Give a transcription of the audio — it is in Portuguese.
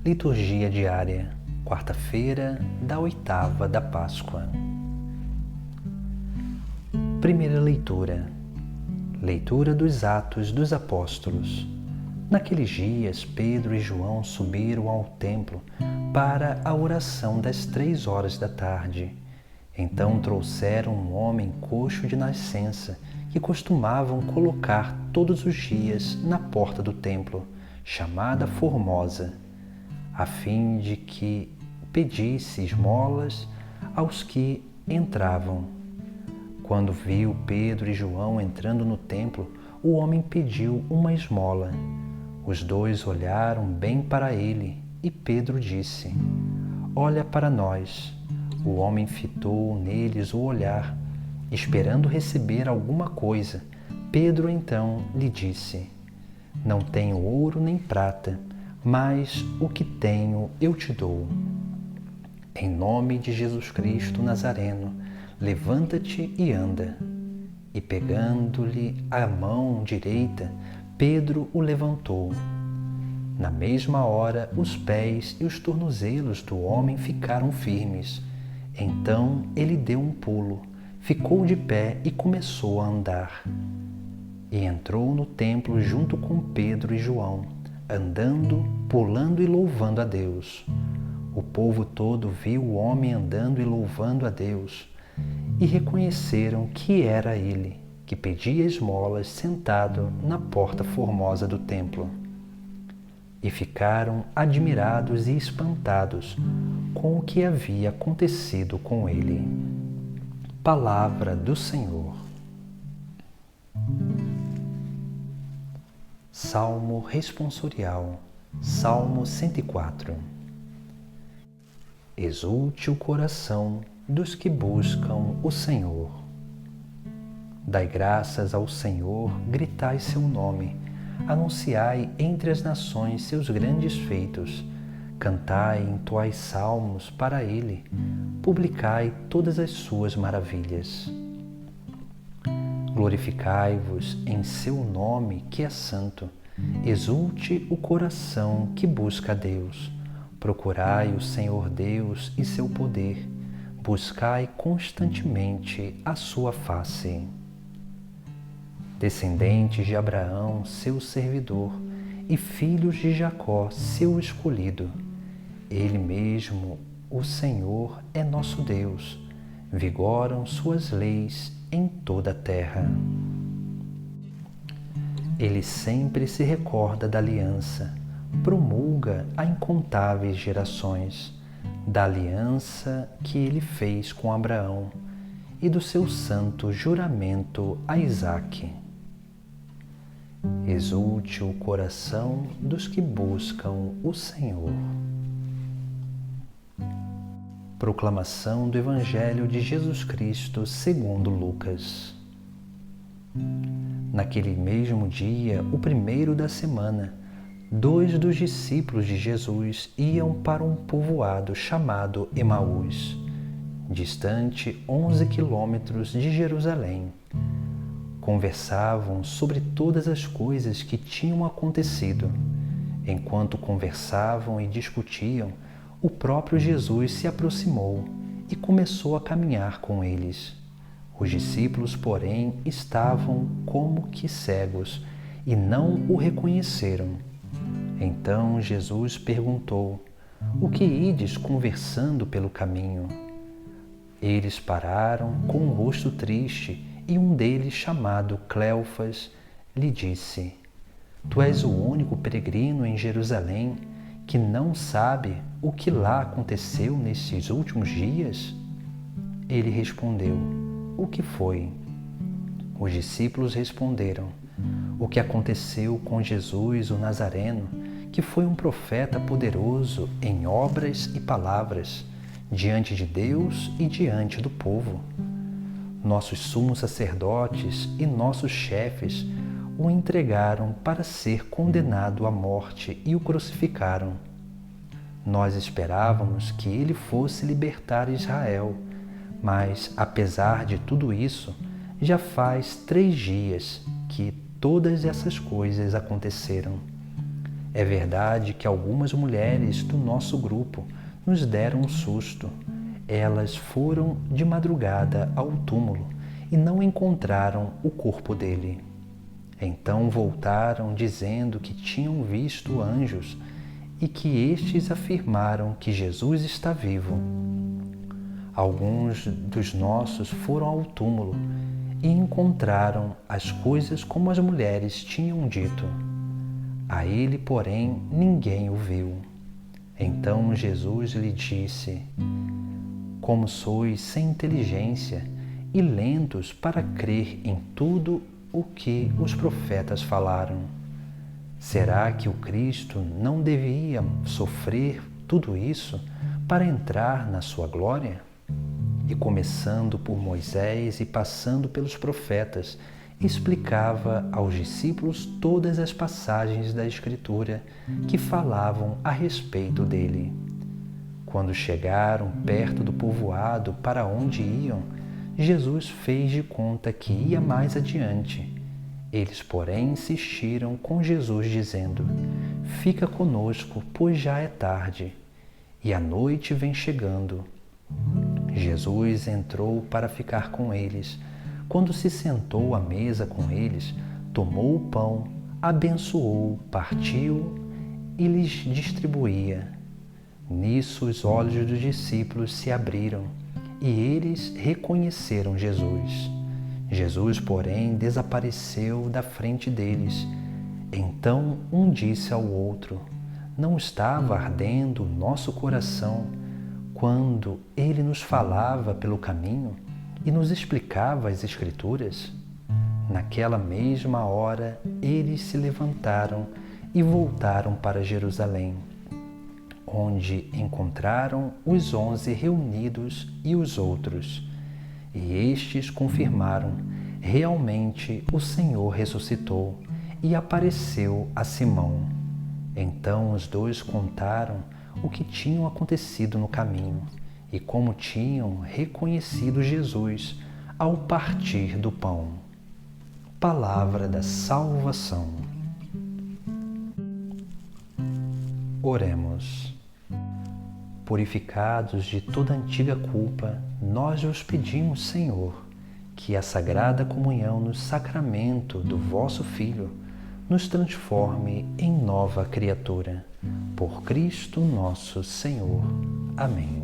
Liturgia diária, quarta-feira da oitava da Páscoa. Primeira leitura. Leitura dos Atos dos Apóstolos. Naqueles dias, Pedro e João subiram ao templo para a oração das 3 horas da tarde. Então trouxeram um homem coxo de nascença, que costumavam colocar todos os dias na porta do templo, chamada Formosa, a fim de que pedisse esmolas aos que entravam. Quando viu Pedro e João entrando no templo, o homem pediu uma esmola. Os dois olharam bem para ele e Pedro disse: "Olha para nós." O homem fitou neles o olhar, esperando receber alguma coisa. Pedro então lhe disse: "Não tenho ouro nem prata, mas o que tenho eu te dou. Em nome de Jesus Cristo Nazareno, levanta-te e anda." E pegando-lhe a mão direita, Pedro o levantou. Na mesma hora, os pés e os tornozelos do homem ficaram firmes. Então ele deu um pulo, ficou de pé e começou a andar. E entrou no templo junto com Pedro e João, andando, pulando e louvando a Deus. O povo todo viu o homem andando e louvando a Deus, e reconheceram que era ele, que pedia esmolas sentado na porta formosa do templo. E ficaram admirados e espantados com o que havia acontecido com ele. Palavra do Senhor. Salmo responsorial, Salmo 104. Exulte o coração dos que buscam o Senhor. Dai graças ao Senhor, gritai seu nome, anunciai entre as nações seus grandes feitos, cantai e entoai salmos para ele, publicai todas as suas maravilhas. Glorificai-vos em seu nome que é santo, exulte o coração que busca a Deus. Procurai o Senhor Deus e seu poder, buscai constantemente a sua face. Descendentes de Abraão, seu servidor, e filhos de Jacó, seu escolhido. Ele mesmo, o Senhor, é nosso Deus. Vigoram suas leis em toda a terra. Ele sempre se recorda da aliança, promulga a incontáveis gerações, da aliança que ele fez com Abraão e do seu santo juramento a Isaque. Exulte o coração dos que buscam o Senhor. Proclamação do Evangelho de Jesus Cristo segundo Lucas. Naquele mesmo dia, o primeiro da semana, 2 dos discípulos de Jesus iam para um povoado chamado Emaús, distante 11 quilômetros de Jerusalém. Conversavam sobre todas as coisas que tinham acontecido. Enquanto conversavam e discutiam, o próprio Jesus se aproximou e começou a caminhar com eles. Os discípulos, porém, estavam como que cegos e não o reconheceram. Então Jesus perguntou: "O que ides conversando pelo caminho?" Eles pararam com o rosto triste e um deles, chamado Cleofas, lhe disse: "Tu és o único peregrino em Jerusalém que não sabe o que lá aconteceu nesses últimos dias?" Ele respondeu: "O que foi?" Os discípulos responderam: "O que aconteceu com Jesus, o Nazareno, que foi um profeta poderoso em obras e palavras, diante de Deus e diante do povo. Nossos sumos sacerdotes e nossos chefes o entregaram para ser condenado à morte e o crucificaram. Nós esperávamos que ele fosse libertar Israel, mas, apesar de tudo isso, já faz 3 dias que todas essas coisas aconteceram. É verdade que algumas mulheres do nosso grupo nos deram um susto. Elas foram de madrugada ao túmulo e não encontraram o corpo dele. Então voltaram dizendo que tinham visto anjos e que estes afirmaram que Jesus está vivo. Alguns dos nossos foram ao túmulo e encontraram as coisas como as mulheres tinham dito. A ele, porém, ninguém o viu. Então Jesus lhe disse: Como sois sem inteligência e lentos para crer em tudo o que os profetas falaram. Será que o Cristo não devia sofrer tudo isso para entrar na sua glória? E começando por Moisés e passando pelos profetas, explicava aos discípulos todas as passagens da Escritura que falavam a respeito dele. Quando chegaram perto do povoado para onde iam, Jesus fez de conta que ia mais adiante. Eles, porém, insistiram com Jesus, dizendo: Fica conosco, pois já é tarde, e a noite vem chegando. Jesus entrou para ficar com eles. Quando se sentou à mesa com eles, tomou o pão, abençoou, partiu e lhes distribuía. Nisso os olhos dos discípulos se abriram e eles reconheceram Jesus. Jesus, porém, desapareceu da frente deles. Então um disse ao outro: Não estava ardendo o nosso coração quando ele nos falava pelo caminho e nos explicava as Escrituras? Naquela mesma hora, eles se levantaram e voltaram para Jerusalém, onde encontraram os 11 reunidos e os outros. E estes confirmaram: realmente o Senhor ressuscitou e apareceu a Simão. Então os dois contaram o que tinham acontecido no caminho e como tinham reconhecido Jesus ao partir do pão. Palavra da salvação. Oremos. Purificados de toda antiga culpa, nós vos pedimos, Senhor, que a sagrada comunhão no sacramento do vosso Filho nos transforme em nova criatura. Por Cristo nosso Senhor. Amém.